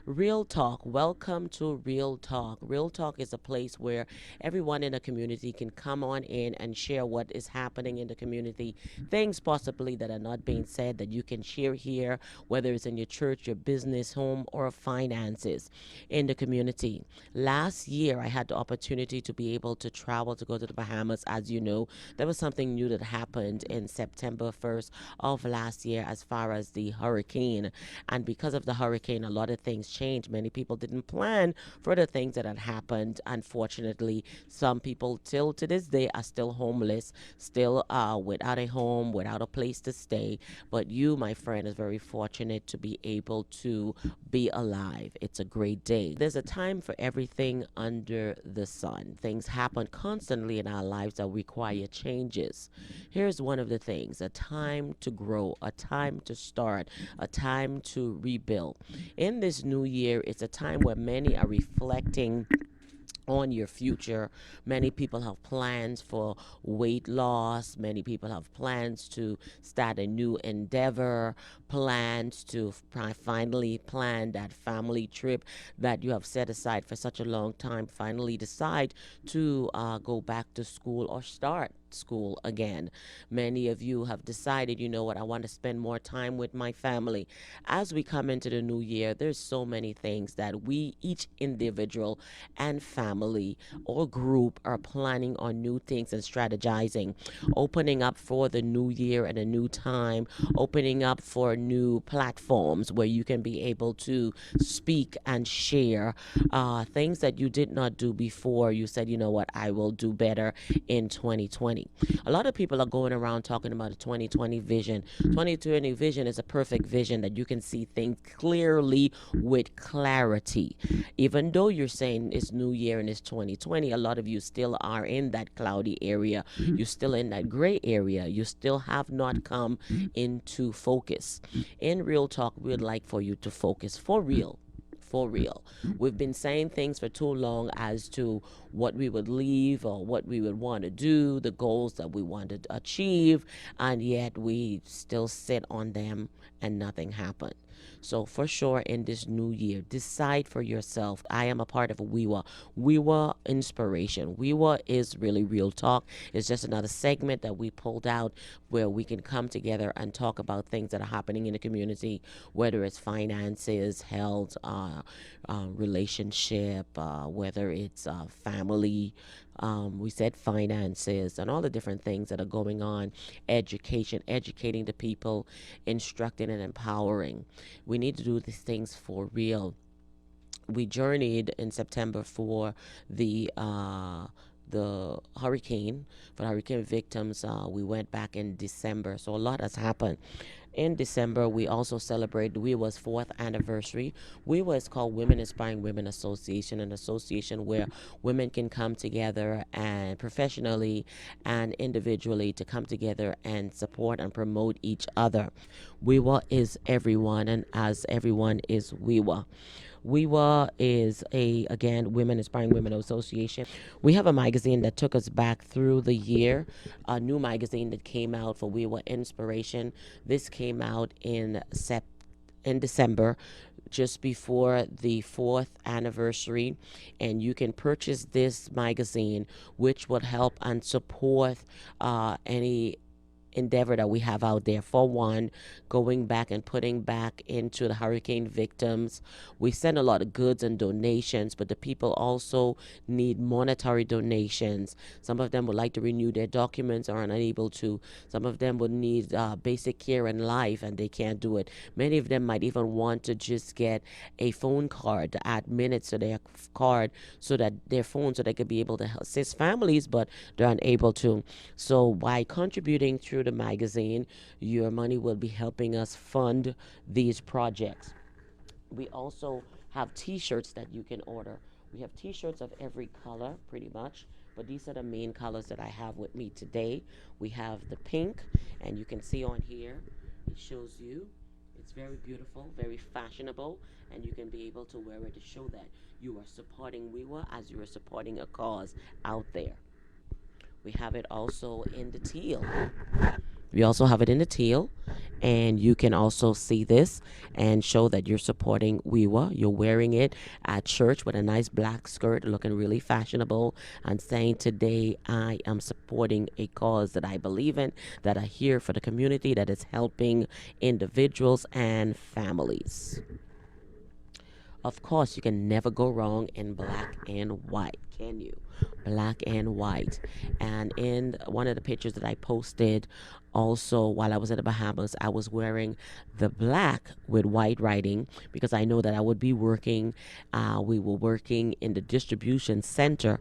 Real Talk. Welcome to Real Talk. Real Talk is a place where everyone in the community can come on in and share what is happening in the community, things possibly that are not being said that you can share here, whether it's in your church, your business, home, or finances in the community. Last year, I had the opportunity to be able to travel to go to the Bahamas. As you know, there was something new that happened in September 1st of last year as far as the hurricane. And because of the hurricane, a lot of things changed. Many people didn't plan for the things that had happened. Unfortunately, some people till to this day are still homeless, still without a home, without a place to stay. But you, my friend, is very fortunate to be able to be alive. It's a great day. There's a time for everything under the sun. Things happen constantly in our lives that require changes. Here's one of the things: a time to grow, a time to start, a time to rebuild. In this new year, it's a time where many are reflecting on your future. Many people have plans for weight loss. Many people have plans to start a new endeavor, plans to finally plan that family trip that you have set aside for such a long time, finally decide to go back to school or start school again. Many of you have decided, you know what, I want to spend more time with my family. As we come into the new year, there's so many things that we, each individual and family or group, are planning on new things and strategizing, opening up for the new year and a new time, opening up for new platforms where you can be able to speak and share things that you did not do before. You said, you know what, I will do better in 2020. A lot of people are going around talking about a 2020 vision. 2020 vision is a perfect vision that you can see things clearly with clarity. Even though you're saying it's new year and it's 2020, a lot of you still are in that cloudy area. You're still in that gray area. You still have not come into focus. In Real Talk, we'd like for you to focus for real. For real. We've been saying things for too long as to what we would leave or what we would want to do, the goals that we want to achieve, and yet we still sit on them and nothing happened. So for sure, in this new year, decide for yourself. I am a part of WeWa. WeWa Inspiration. WeWa is really Real Talk. It's just another segment that we pulled out where we can come together and talk about things that are happening in the community, whether it's finances, health, relationship, whether it's family. We said finances and all the different things that are going on, education, educating the people, instructing and empowering. We need to do these things for real. We journeyed in September for the hurricane, for hurricane victims. We went back in December, so a lot has happened. In December, we also celebrate WeWa's fourth anniversary. WeWa is called Women Inspiring Women Association, an association where women can come together and professionally and individually to come together and support and promote each other. WeWa is everyone, and as everyone is WeWa. WeWa is a, again, Women Inspiring Women Association. We have a magazine that took us back through the year, a new magazine that came out for WeWa Inspiration. This came out in December, just before the fourth anniversary, and you can purchase this magazine, which will help and support any endeavor that we have out there. For one, going back and putting back into the hurricane victims. We send a lot of goods and donations, but the people also need monetary donations. Some of them would like to renew their documents, are unable to. Some of them would need basic care in life and they can't do it. Many of them might even want to just get a phone card to add minutes to their card so that their phone, so they could be able to assist families, but they're unable to. So by contributing through the magazine, your money will be helping us fund these projects. We also have t-shirts that you can order. We have t-shirts of every color pretty much, but these are the main colors that I have with me today. We have the pink, and you can see on here, it shows you. It's very beautiful, very fashionable, and you can be able to wear it to show that you are supporting WeWa as you are supporting a cause out there. We have it also in the teal. We also have it in the teal. And you can also see this and show that you're supporting WeWa. You're wearing it at church with a nice black skirt, looking really fashionable, and saying, "Today I am supporting a cause that I believe in, that I hear for the community, that is helping individuals and families." Of course, you can never go wrong in black and white, can you? Black and white. And in one of the pictures that I posted, also while I was in the Bahamas, I was wearing the black with white writing because I know that I would be working. We were working in the distribution center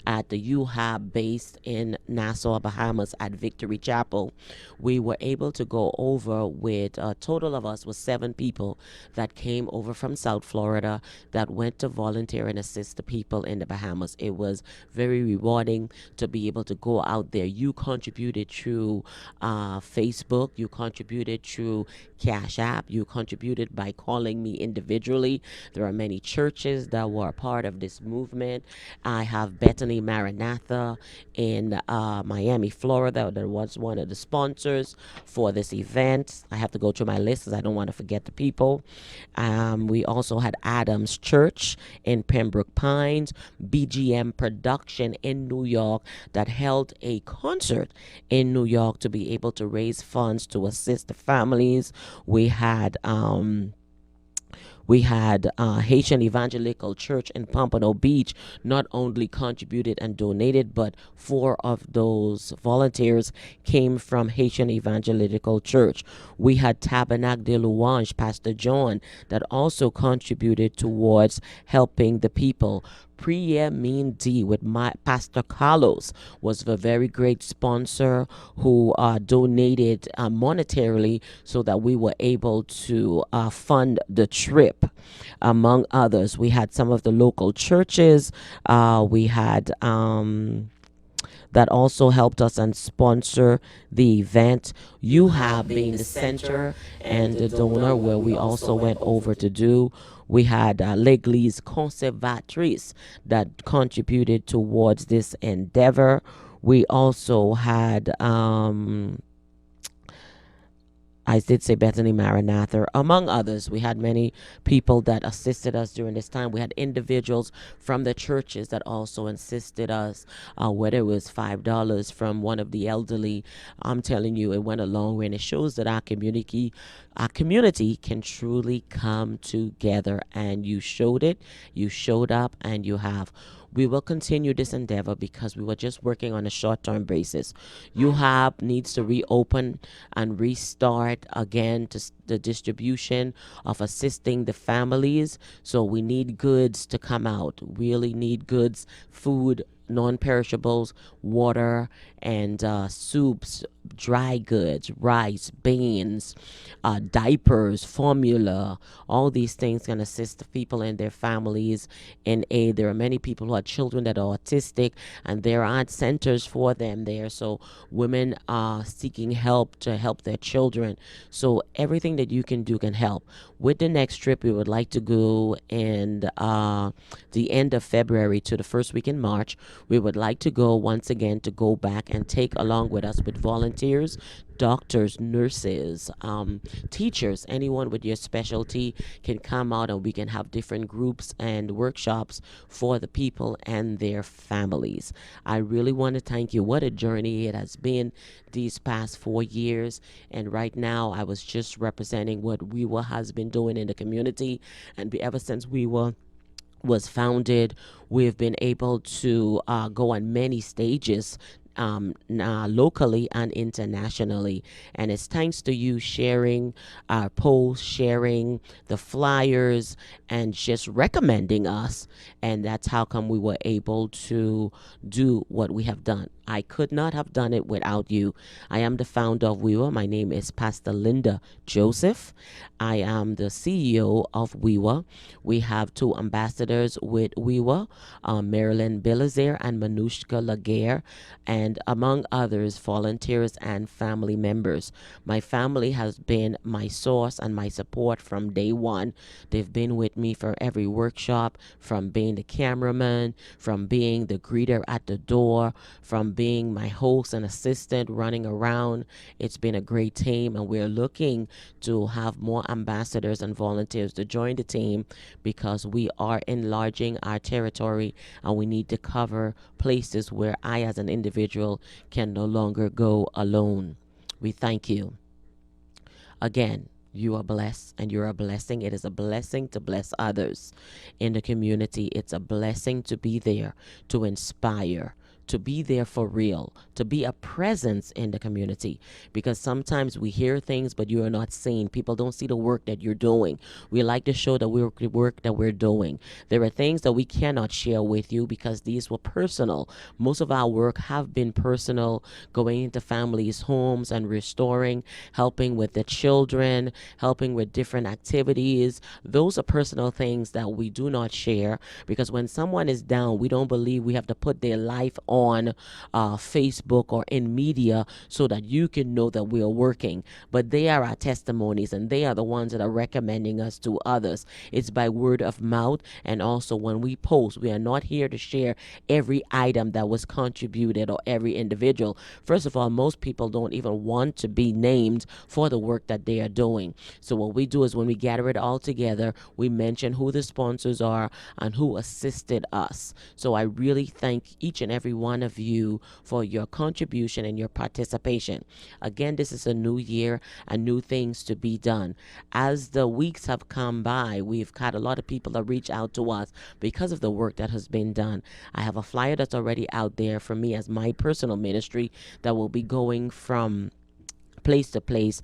at the UHAB based in Nassau, Bahamas at Victory Chapel. We were able to go over with a total of us was 7 people that came over from South Florida that went to volunteer and assist the people in the Bahamas. It was very rewarding to be able to go out there. You contributed through Facebook, you contributed through Cash App, you contributed by calling me individually. There are many churches that were a part of this movement. I have Bethany Maranatha in Miami, Florida, that was one of the sponsors for this event. I have to go through my list because I don't want to forget the people. We also had Adams Church in Pembroke Pines, BGM Production in New York that held a concert in New York to be able to raise funds to assist the families. We had Haitian Evangelical Church in Pompano Beach not only contributed and donated, but 4 of those volunteers came from Haitian Evangelical Church. We had Tabernacle de Louange, Pastor John, that also contributed towards helping the people. Prière Mean D with my Pastor Carlos was a very great sponsor who donated monetarily so that we were able to fund the trip. Among others, we had some of the local churches. We had that also helped us and sponsor the event. You have being the center and the donor, where we also went over to do. We had L'Église Conservatrice that contributed towards this endeavor. We also had I did say Bethany Maranatha, among others. We had many people that assisted us during this time. We had individuals from the churches that also assisted us, whether it was $5 from one of the elderly. I'm telling you, it went a long way, and it shows that our community can truly come together. And you showed it, you showed up, and you have. We will continue this endeavor because we were just working on a short-term basis. UHAB needs to reopen and restart again to the distribution of assisting the families. So we need goods to come out. Really need goods, food, non-perishables, water, and soups, dry goods, rice, beans, diapers, formula. All these things can assist the people and their families in aid. There are many people who have children that are autistic, and there aren't centers for them there. So women are seeking help to help their children. So everything that you can do can help. With the next trip, we would like to go in the end of February to the first week in March. We would like to go once again to go back and take along with us with volunteers, doctors, nurses, teachers, anyone with your specialty can come out, and we can have different groups and workshops for the people and their families. I really want to thank you. What a journey it has been these past 4 years. And right now, I was just representing what WeWa has been doing in the community. And ever since WeWa was founded, we've been able to go on many stages locally and internationally. And it's thanks to you sharing our posts, sharing the flyers, and just recommending us. And that's how come we were able to do what we have done. I could not have done it without you. I am the founder of WeWa. My name is Pastor Linda Joseph. I am the CEO of WeWa. We have 2 ambassadors with WeWa, Marilyn Belizaire and Manushka Laguerre. And and among others, volunteers and family members. My family has been my source and my support from day one. They've been with me for every workshop, from being the cameraman, from being the greeter at the door, from being my host and assistant running around. It's been a great team, and we're looking to have more ambassadors and volunteers to join the team because we are enlarging our territory and we need to cover places where I, as an individual, can no longer go alone. We thank you. Again, you are blessed and you're a blessing. It is a blessing to bless others in the community. It's a blessing to be there to inspire, to be there for real, to be a presence in the community. Because sometimes we hear things, but you are not seeing. People don't see the work that you're doing. We like to show the work that we're doing. There are things that we cannot share with you because these were personal. Most of our work have been personal, going into families' homes and restoring, helping with the children, helping with different activities. Those are personal things that we do not share because when someone is down, we don't believe we have to put their life on Facebook or in media so that you can know that we are working. But they are our testimonies and they are the ones that are recommending us to others. It's by word of mouth. And also when we post, we are not here to share every item that was contributed or every individual. First of all, most people don't even want to be named for the work that they are doing. So what we do is when we gather it all together, we mention who the sponsors are and who assisted us. So I really thank each and every one of you for your contribution and your participation. Again, this is a new year and new things to be done. As the weeks have come by, we've had a lot of people that reach out to us because of the work that has been done. I have a flyer that's already out there for me as my personal ministry that will be going from place to place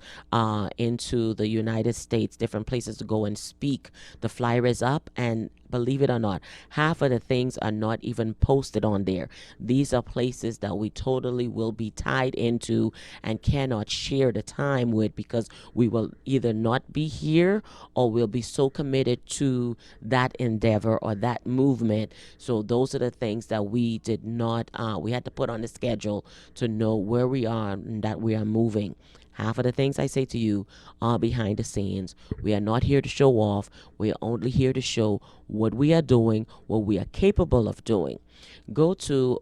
into the United States, different places to go and speak. The flyer is up, and believe it or not, half of the things are not even posted on there. These are places that we totally will be tied into and cannot share the time with because we will either not be here or we'll be so committed to that endeavor or that movement. So those are the things that we did not, we had to put on the schedule to know where we are and that we are moving. Half of the things I say to you are behind the scenes. We are not here to show off. We are only here to show what we are doing, what we are capable of doing. Go to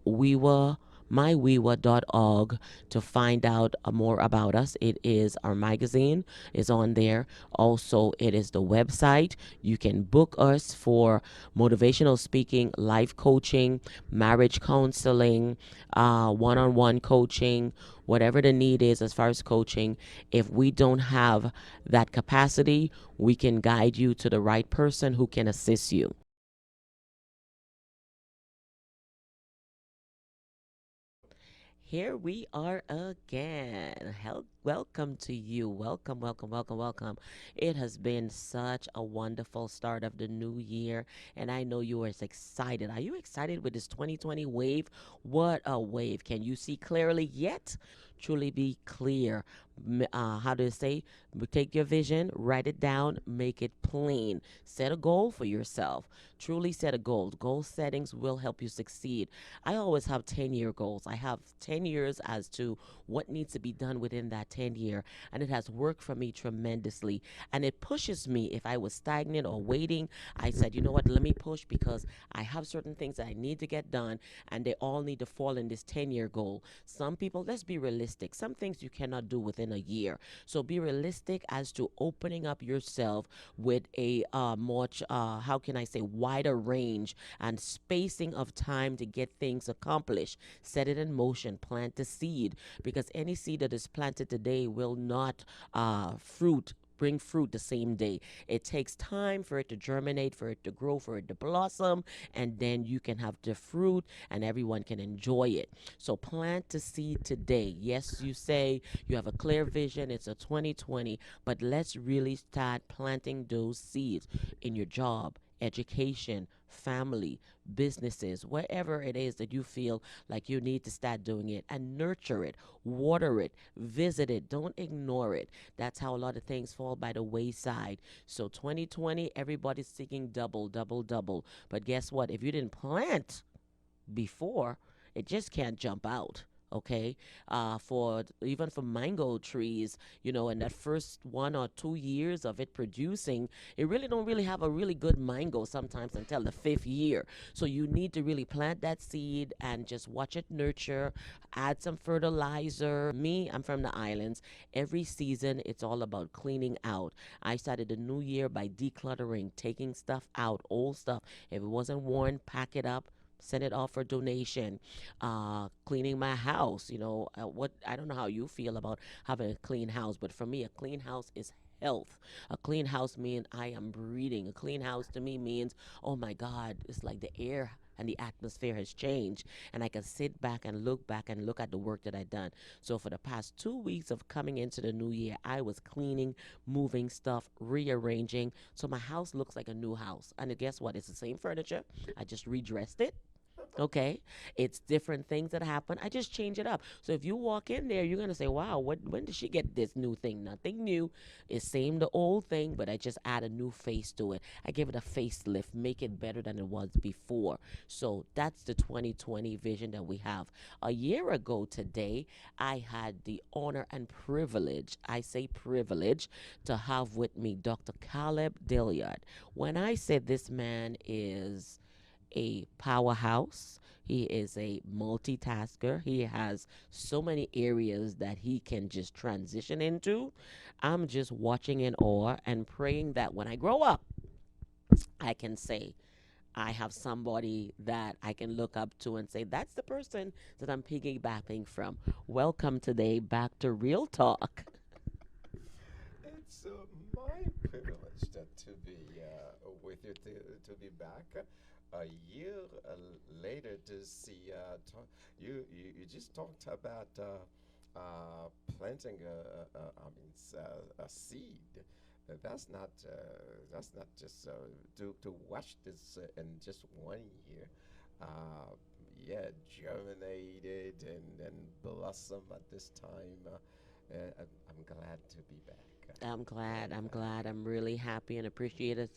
mywewa.org to find out more about us. It is our magazine is on there. Also, it is the website. You can book us for motivational speaking, life coaching, marriage counseling, one-on-one coaching, whatever the need is as far as coaching. If we don't have that capacity, we can guide you to the right person who can assist you. Here we are again. Welcome to you. Welcome, welcome, welcome, welcome. It has been such a wonderful start of the new year, and I know you are excited. Are you excited with this 2020 wave? What a wave. Can you see clearly yet? Truly be clear. How do you say? Take your vision, write it down, make it plain. Set a goal for yourself. Truly set a goal. Goal settings will help you succeed. I always have 10-year goals. I have 10 years as to what needs to be done within that 10 year, and it has worked for me tremendously. And it pushes me. If I was stagnant or waiting, I said, you know what, let me push because I have certain things that I need to get done, and they all need to fall in this 10-year goal. Some people, let's be realistic. Some things you cannot do within a year. So be realistic as to opening up yourself with a much, how can I say, wider range and spacing of time to get things accomplished. Set it in motion, plant the seed, because any seed that is planted today will not bring fruit the same day. It takes time for it to germinate, for it to grow, for it to blossom, and then you can have the fruit and everyone can enjoy it. So plant the seed today. Yes, you say you have a clear vision, it's a 2020, but let's really start planting those seeds in your job, education, family, businesses, wherever it is that you feel like you need to start doing it, and nurture it, water it, visit it. Don't ignore it. That's how a lot of things fall by the wayside. So 2020, everybody's seeking double, double, double. But guess what? If you didn't plant before, it just can't jump out. Okay, even for mango trees, in that first 1 or 2 years of it producing, it really don't really have a really good mango sometimes until the fifth year. So you need to really plant that seed and just watch it nurture, add some fertilizer. Me, I'm from the islands. Every season, it's all about cleaning out. I started the new year by decluttering, taking stuff out, old stuff. If it wasn't worn, pack it up. Send it off for donation. Cleaning my house. What I don't know how you feel about having a clean house, but for me, a clean house is health. A clean house means I am breathing. A clean house to me means, oh my God, it's like the air and the atmosphere has changed, and I can sit back and look at the work that I've done. So for the past 2 weeks of coming into the new year, I was cleaning, moving stuff, rearranging, so my house looks like a new house. And guess what? It's the same furniture. I just redressed it. Okay, it's different things that happen. I just change it up. So if you walk in there, you're gonna say, "Wow, when did she get this new thing?" Nothing new. It's same the old thing, but I just add a new face to it. I give it a facelift, make it better than it was before. So that's the 2020 vision that we have. A year ago today, I had the honor and privilege. I say privilege to have with me Dr. Caleb Dilliard. When I said this man is a powerhouse. He is a multitasker. He has so many areas that he can just transition into. I'm just watching in awe and praying that when I grow up, I can say, I have somebody that I can look up to and say, that's the person that I'm piggybacking from. Welcome today back to Real Talk. It's my privilege to be with you, to be back a year later to see. You just talked about planting a seed. That's not just to watch this in just 1 year. Uh, yeah, germinated and blossom at this time. I'm glad to be back. I'm glad. I'm glad. I'm really happy and appreciative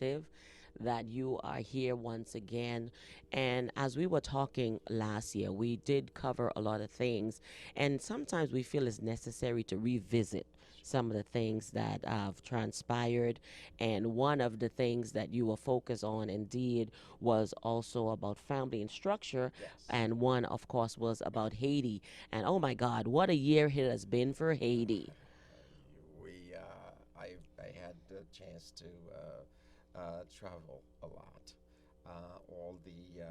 that you are here once again. And as we were talking last year, we did cover a lot of things. And sometimes we feel it's necessary to revisit some of the things that have transpired. And one of the things that you were focused on, indeed, was also about family and structure. Yes. And one, of course, was about Haiti. And oh my God, what a year it has been for Haiti. I had the chance to travel a lot. All the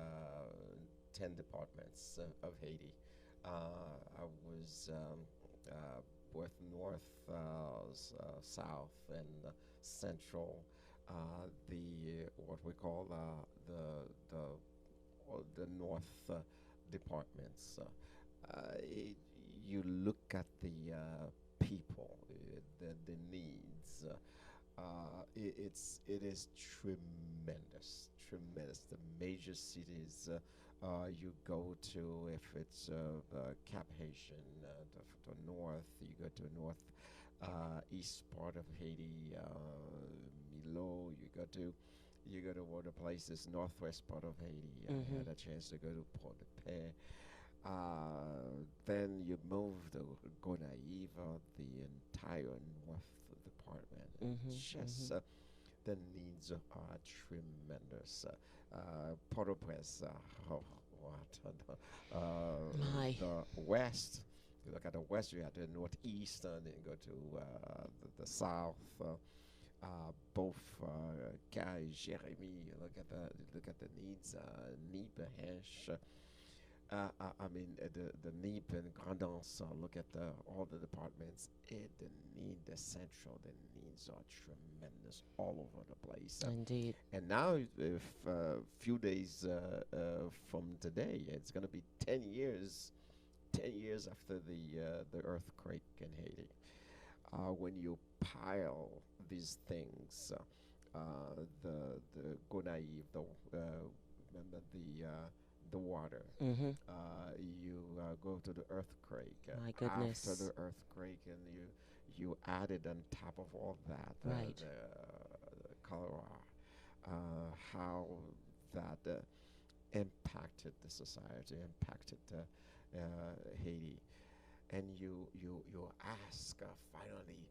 10 departments of Haiti. I was both north, south, and central. The what we call the north departments. It, you look at the people, the needs. It is tremendous, tremendous. The major cities you go to, if it's Cap Haitian, the north, you go to north east part of Haiti, Milo. You go to other places, northwest part of Haiti. I Mm-hmm. had a chance to go to Port-de-Paix. Then you move to Gonaiva, the entire north department. Mm-hmm. It's Mm-hmm. just the needs are tremendous. Port-au-Prince, oh, what? My. The west, you look at the west, you have the northeast, and then go to the south. Both Guy, Jeremy, you look at the needs. Nibehesh, I mean, the NEEP and Grandance, look at all the departments. The need, the central, the needs are tremendous all over the place. Indeed. And now, if few days from today, it's going to be 10 years, 10 years after the earthquake in Haiti. When you pile these things, the Gonaïve, remember the water. Mm-hmm. You go to the earthquake. My After goodness. the earthquake, and you added on top of all that Right. the cholera, how that impacted the society, impacted Haiti, and you ask finally,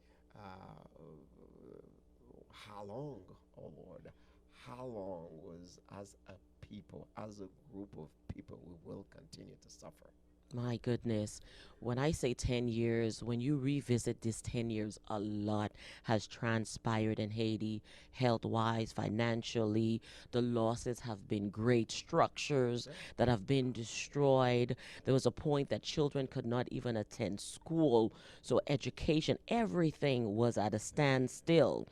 how long, oh Lord, how long was as a people, as a group of people, we will continue to suffer? My goodness. When I say 10 years, when you revisit this 10 years, a lot has transpired in Haiti, health wise, financially. The losses have been great. Structures Yeah. that have been destroyed. There was a point that children could not even attend school. So, education, everything was at a standstill.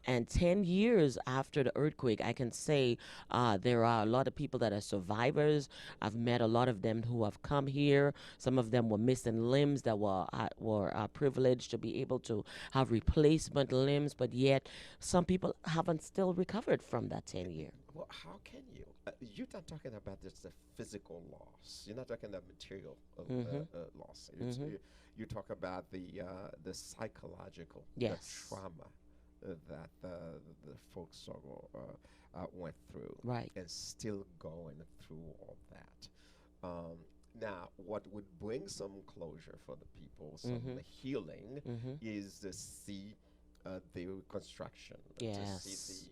And 10 years after the earthquake, I can say there are a lot of people that are survivors. I've met a lot of them who have come here. Some of them were missing limbs that were privileged to be able to have replacement limbs, but yet some people haven't still recovered from that 10 year. Well, how can you? You're not talking about just the physical loss. You're not talking about material Mm-hmm. loss. Mm-hmm. You talk about the psychological, the Yes. trauma that the folks went through, Right. and still going through all that. Um, Now, what would bring some closure for the people, some Mm-hmm. healing, Mm-hmm. is to see the reconstruction, to see Yes.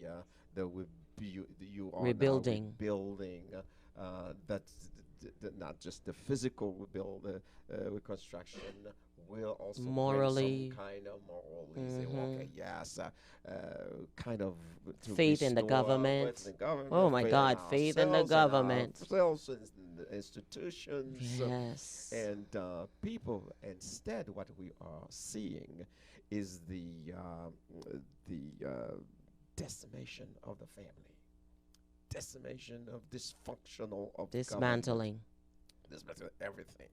the you are now Rebuilding. rebuilding. That's not just the physical reconstruction will also bring some Morally. kind of morally. Say, well, Mm-hmm. okay, yes, kind of to Faith in the restore with government. the Oh government, my faith in God, faith in the and government. ourselves and the institutions Yes. and people. Instead, what we are seeing is the decimation of the family, decimation of dysfunctional of government, Dismantling. dismantle everything.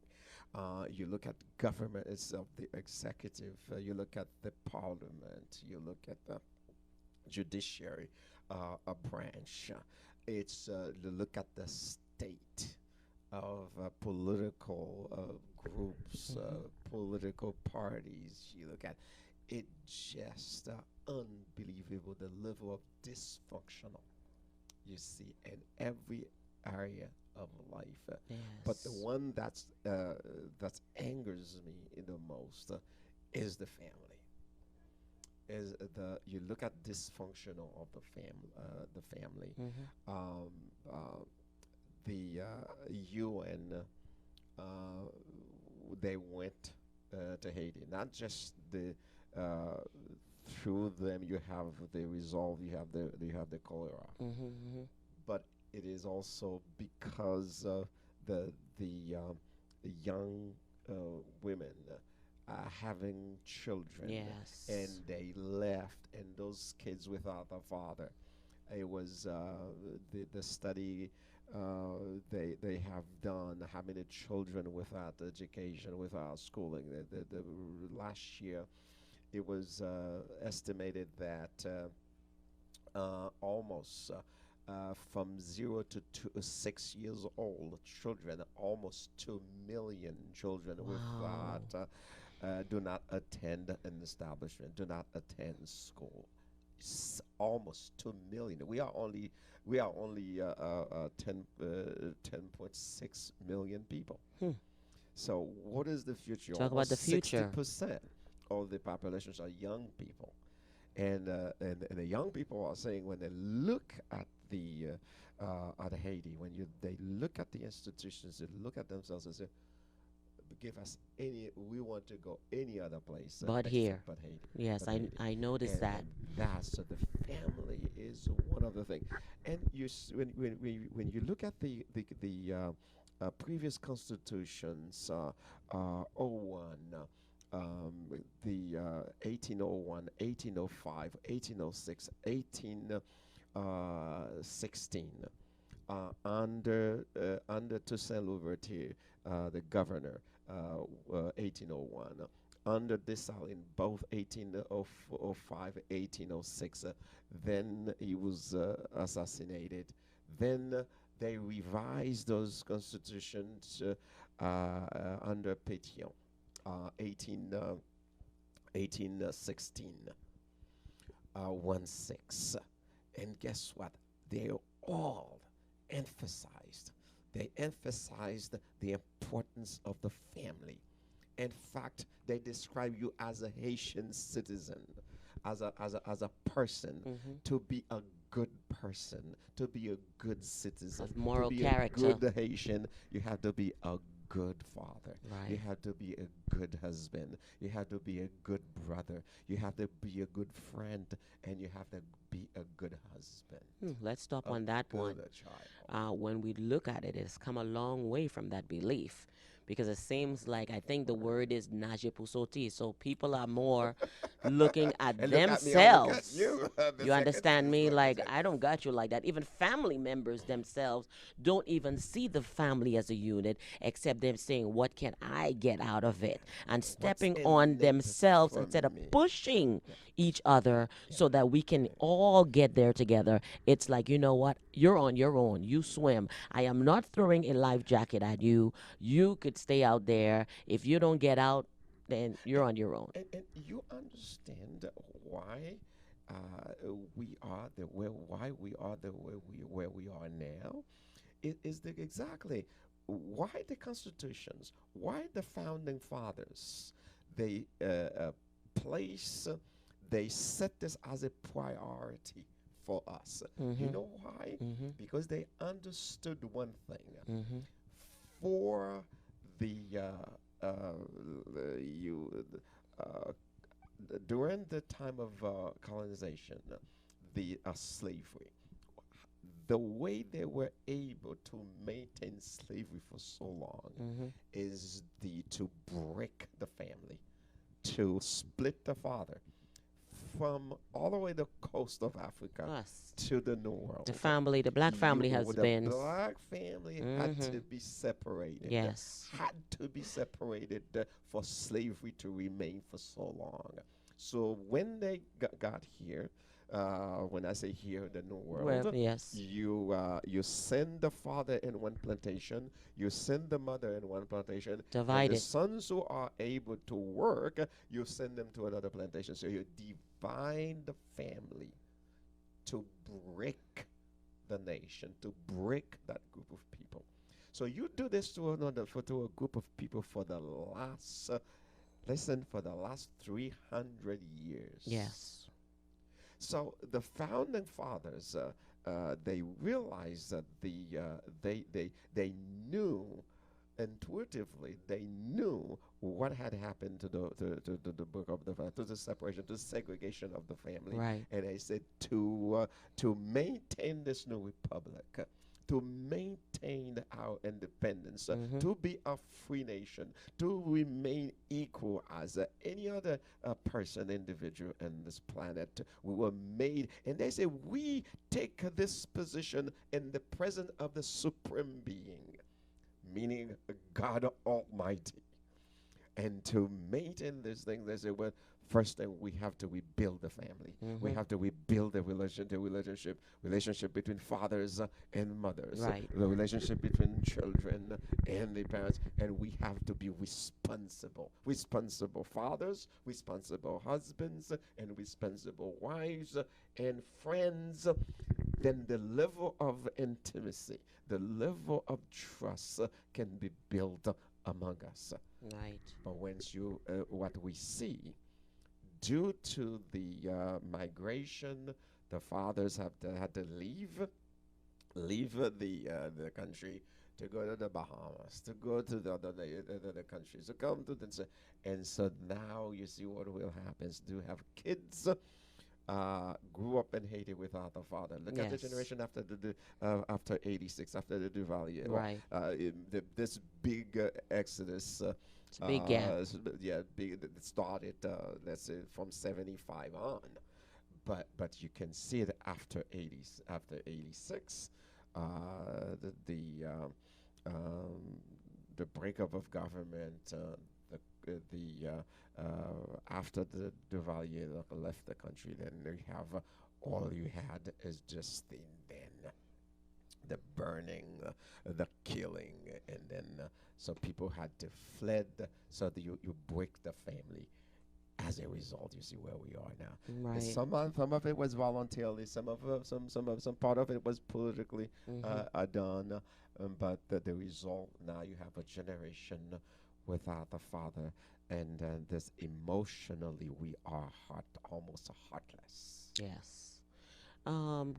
You look at government itself, the executive. You look at the parliament. You look at the judiciary, a branch. It's you look at the state of political groups, Mm-hmm. political parties. You look at it, just unbelievable the level of dysfunctional you see in every area of life. But the Yes. one that angers me the most is the family. Is the you look at dysfunctional of the family. Mm-hmm. Um, uh, the UN, uh, they went to Haiti. Not just the uh, through them you have the resolve, you have the cholera, Mm-hmm. Mm-hmm. but it is also because the young women having children, and Yes. they left, and those kids without a father. It was the study they have done, how many children without education, without schooling. The last year, it was estimated that almost from 0 to 6 years old, children, almost 2 million children Wow. without do not attend an establishment, do not attend school. Almost 2 million. We are only 10.6 million people. Hmm. So what is the future? Talk about the Almost sixty future. percent of the populations are young people, and the young people are saying when they look at Haiti, when they look at the institutions, they look at themselves and say, "Give us any. We want to go any other place But except here. but Haiti, Yes, but I Haiti." I noticed that. And that's so the family is one of the things. And when you look at previous constitutions, 01, the 1801, 1805, 1806, 1816, under Toussaint Louverture, the governor, 1801. Under Dessalines, both 1805, 1806. Then he was assassinated. Then they revised those constitutions under Pétion, 1816, 1 6. And guess what? They all emphasized They emphasized the importance of the family. In fact, they describe you as a Haitian citizen, as a person, Mm-hmm. to be a good person, to be a good citizen, Of to moral be a character. good Haitian. You have to be a good father. You Right. have to be a good husband. You have to be a good brother. You have to be a good friend, and you have to be a good husband, Let's stop a on that one. good child. When we look at it, it's come a long way from that belief. Because it seems like I think the word is najepusoti. So people are more looking at And look at me, I'm look at themselves. you, the You second understand me? sister. The Like, second. I don't got you like that. Even family members themselves don't even see the family as a unit, except them saying, what can I get out of it? And What's stepping on in it themselves for instead of me? pushing Yeah, each other yeah, so that we can yeah. all get there together. It's like, you know what? You're on your own. You swim. I am not throwing a life jacket at you. You could stay out there. If you don't get out, then you're And, on your own. and you understand why we are the way why we are the way we where we are now. It is the exactly why the constitutions, why the founding fathers, they place, they set this as a priority for us. You Mm-hmm. know why? Mm-hmm. Because they understood one thing. Mm-hmm. For the you uh, during the time of colonization, the slavery, the way they were able to maintain slavery for so long Mm-hmm. is the to break the family, to split the father from all the way the coast of Africa Us. to the New The World. family, the black family has The been. black family had Mm-hmm. to be separated, Yes. had to be separated for slavery to remain for so long. So when they got here, when I say here, the New Well, World, yes. you send the father in one plantation, you send the mother in one plantation, and the Divided. sons who are able to work, you send them to another plantation. So you divide the family to break the nation, to break that group of people. So you do this to another, to a group of people for the last, listen, for the last 300 years. Yes. So the founding fathers, they realized that they knew intuitively, they knew what had happened to the book of to the separation, to the segregation of the family, Right. and they said to maintain this new republic, to maintain our independence, Mm-hmm. to be a free nation, to remain equal as any other person, individual in this planet. We were made, and they say we take this position in the presence of the supreme being, meaning God Almighty. And to maintain this thing, they say, well, first thing we have to rebuild the family. We Mm-hmm. have to rebuild the relationship between fathers and mothers, Right. the relationship between children and the parents, and we have to be responsible fathers, responsible husbands, and responsible wives and friends. Then the level of intimacy, the level of trust can be built among us. Right. But once what we see, due to the migration, the fathers had to leave the country to go to the Bahamas, to go to the countries, to come to the, and so now you see what will happen. Do have kids grew up in Haiti without a father. Look at the Yes. generation after after '86, after the Duvalier. Right. This big exodus. It's a big gap. Yeah, big. It started. Let's say from '75 on, but you can see it after after '86, the breakup of government, after the Duvalier left the country, then all you had is just the burning, the killing, and then so people had to fled. So you break the family as a result, you see where we are now. And Right. some of it was voluntarily, some part of it was politically Mhm. done, but the result now you have a generation without a father, and this emotionally we are almost heartless. Yes.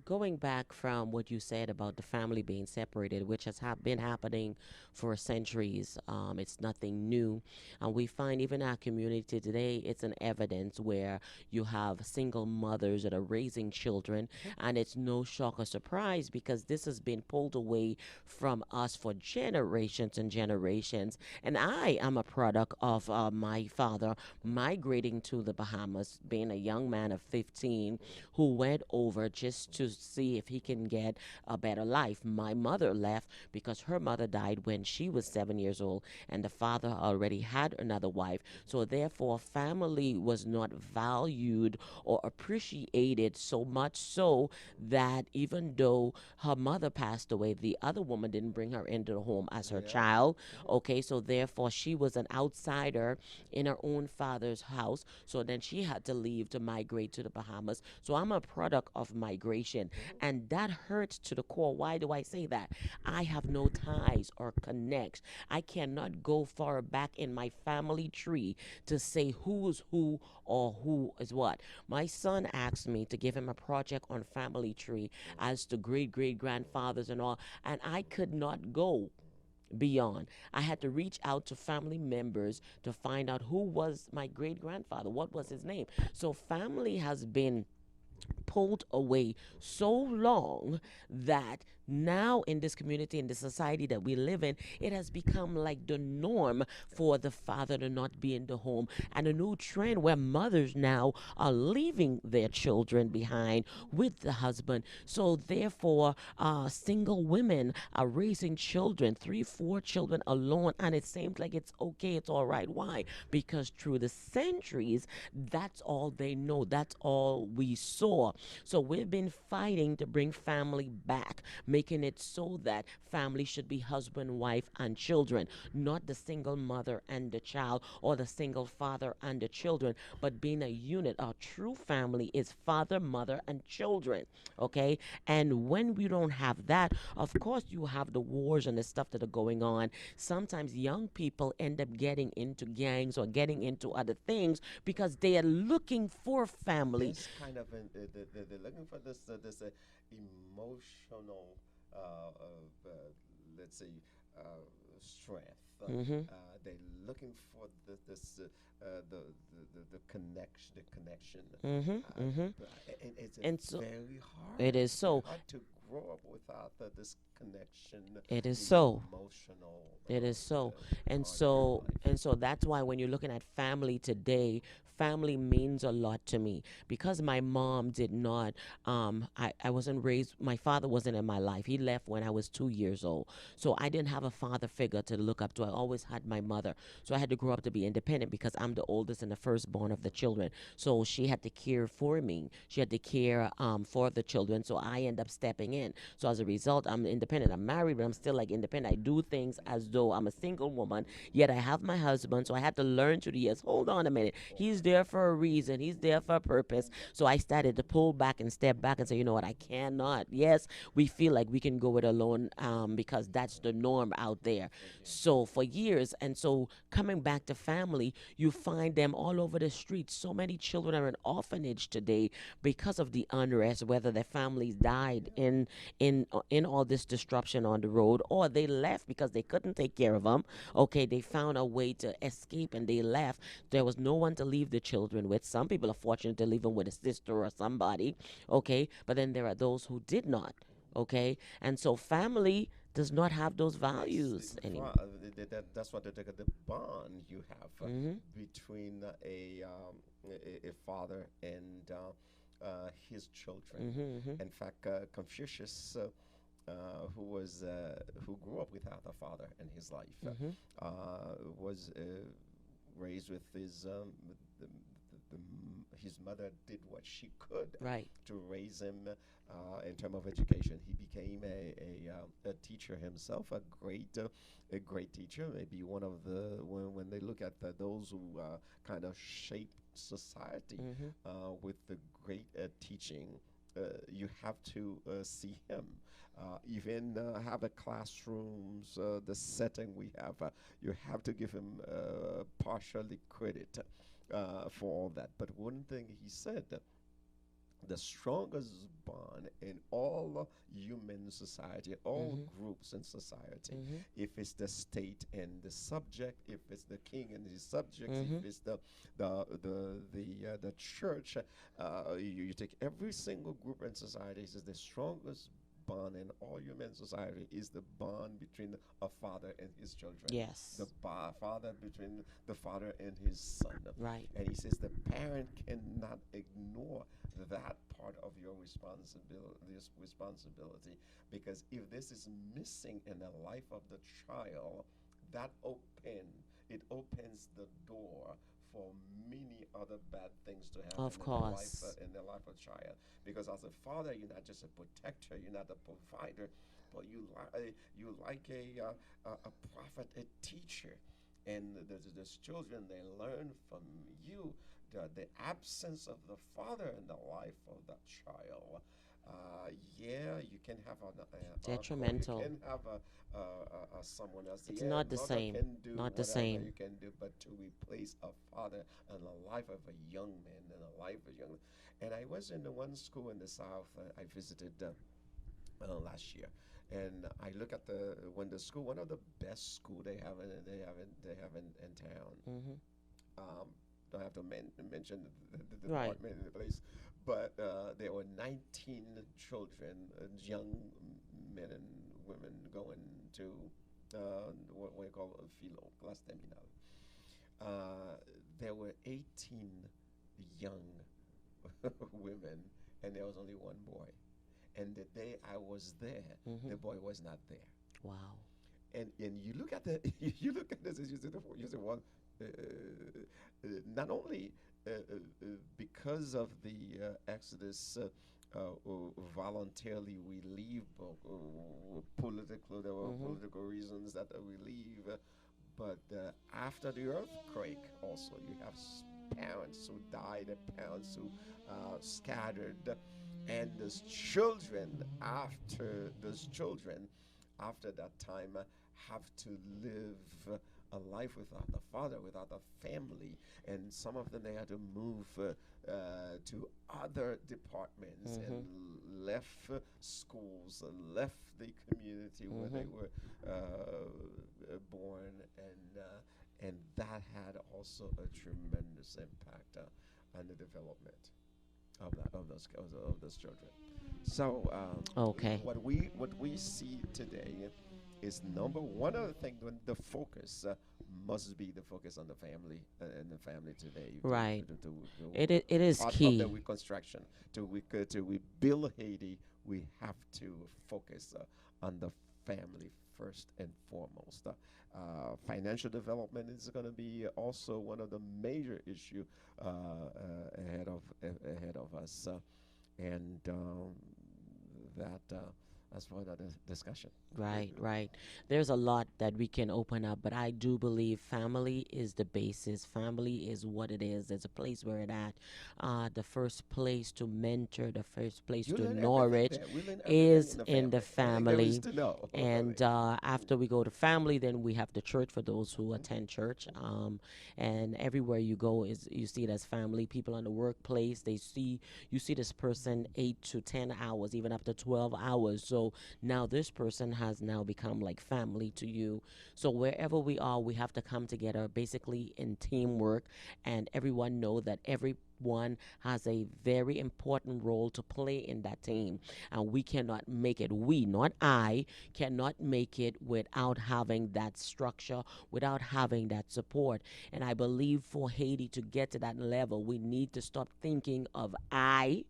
Going back from what you said about the family being separated, which has been happening for centuries, it's nothing new. And we find even our community today, it's an evidence where you have single mothers that are raising children, and it's no shock or surprise because this has been pulled away from us for generations and generations. And I am a product of my father migrating to the Bahamas, being a young man of 15 who went over just to see if he can get a better life. My mother left because her mother died when she was 7 years old, and the father already had another wife. So, therefore, family was not valued or appreciated so much so that even though her mother passed away, the other woman didn't bring her into the home as her Yeah. child. Okay, so therefore, she was an outsider in her own father's house. So then she had to leave to migrate to the Bahamas. So I'm a product of migration. And that hurts to the core. Why do I say that? I have no ties or connects. I cannot go far back in my family tree to say who's who or who is what. My son asked me to give him a project on family tree as to great grandfathers and all, and I could not go beyond. I had to reach out to family members to find out who was my great grandfather, what was his name. So family has been pulled away so long that now in this community, in the society that we live in, it has become like the norm for the father to not be in the home, and a new trend where mothers now are leaving their children behind with the husband. So therefore, single women are raising children, 3 4 children alone, and it seems like it's okay, it's all right. Why? Because through the centuries, that's all they know, that's all we saw. So we've been fighting to bring family back, making it so that family should be husband, wife, and children, not the single mother and the child or the single father and the children, but being a unit. Our true family is father, mother, and children. Okay? And when we don't have that, of course, you have the wars and the stuff that are going on. Sometimes young people end up getting into gangs or getting into other things because they are looking for family. This kind of they're looking for this emotional let's say uh, strength. Mm-hmm. They're looking for the connection. Mm-hmm. Mm-hmm. And it's And so very it hard. is Very so. hard to grow up without this connection, It is the so. emotional It is so. And part of your so life. and so that's why when you're looking at family today, family means a lot to me because my mom did not I wasn't raised, my father wasn't in my life. He left when I was 2 years old. So I didn't have a father figure to look up to. I always had my mother. So I had to grow up to be independent because I'm the oldest and the firstborn of the children. So she had to care for me. She had to care for the children. So I end up stepping in. So as a result, I'm independent. I'm married, but I'm still like independent. I do things as though I'm a single woman, yet I have my husband. So I had to learn through the years. Hold on a minute. He's there for a reason. He's there for a purpose. So I started to pull back and step back and say, you know what, I cannot. Yes, we feel like we can go it alone because that's the norm out there. So for years, and so coming back to family, you find them all over the streets. So many children are in orphanage today because of the unrest, whether their families died in all this disruption on the road, or they left because they couldn't take care of them. Okay, they found a way to escape and they left. There was no one to leave the children with. Some people are fortunate to leave them with a sister or somebody. Okay, but then there are those who did not. Okay, and so family does not have those Yes, values anymore. that's what the bond you have Mm-hmm. between a father and his children. Mm-hmm. Mm-hmm. In fact, Confucius, who grew up without a father in his life, Mm-hmm. was raised with his the, his mother did what she could Right. to raise him in terms of education. He became a teacher himself, a great teacher. Maybe one of the when they look at those who kind of shape society Mhm. with the great teaching. You have to see him. Even have a classrooms, the setting we have. You have to give him partially credit for all that. But one thing he said, the strongest bond in all human society, all Mhm. groups in society, Mhm. if it's the state and the subject, if it's the king and his subjects, Mhm. if it's the church, you take every single group in society. It says the strongest bond in all human society is the bond between a father and his children, the Yes. father between the father and his son. Right. And he says the parent cannot ignore that part of your responsibility, because if this is missing in the life of the child, that opens the door for many other bad things to happen Of course. in the life of child. Because as a father, you're not just a protector, you're not a provider, but you like a prophet, a teacher, and the children, they learn from you. The absence of the father in the life of that child, yeah, you can have an uncle, you Detrimental. can have someone else. It's Yeah, not the mother same. can do Not the whatever same. you can do, but to replace a father in the life of a young man, in the life of a young. And I was in the one school in the south. I visited last year, and I look at the when the school, one of the best school in town. Mhm. Um, don't have to mention the Right. department in the place, but there were 19 children, young men and women going to what we call a philo class terminal. There were 18 young women, and there was only one boy. And the day I was there, the Mhm. boy was not there. Wow. And you look at the you look at this, and you say, well, not only because of the Exodus, voluntarily we leave, political, there were Mhm. political reasons that we leave, but after the earthquake, also you have parents who died, parents who scattered, and those children after that time have to live a life without a father, without a family, and some of them they had to move to other departments and Mhm. left schools and left the community where they Mhm. were born, and that had also a tremendous impact on the development of those children. So Okay. what we see today is number one of the things when the focus must be the focus on the family and the family today Right. to It is part of the key. reconstruction to rebuild Haiti. We have to focus on the family first and foremost. Financial development is going to be also one of the major issue ahead of us, and that's for another discussion. Right, right. There's a lot that we can open up, but I do believe family is the basis. Family is what it is. It's a place where it at. The first place to mentor, the first place You to learn everything nourish there. We learn everything is in the in the family. There is family. to know. And after we go to family, then we have the church for those who attend church. And everywhere you go is you see it as family. People in the workplace, you see this person 8 to 10 hours, even up to 12 hours. So now this person has now become like family to you. So wherever we are, we have to come together basically in teamwork, and everyone know that everyone has a very important role to play in that team, and we cannot make it, we, not I, cannot make it without having that structure, without having that support. And I believe for Haiti to get to that level, we need to stop thinking of I,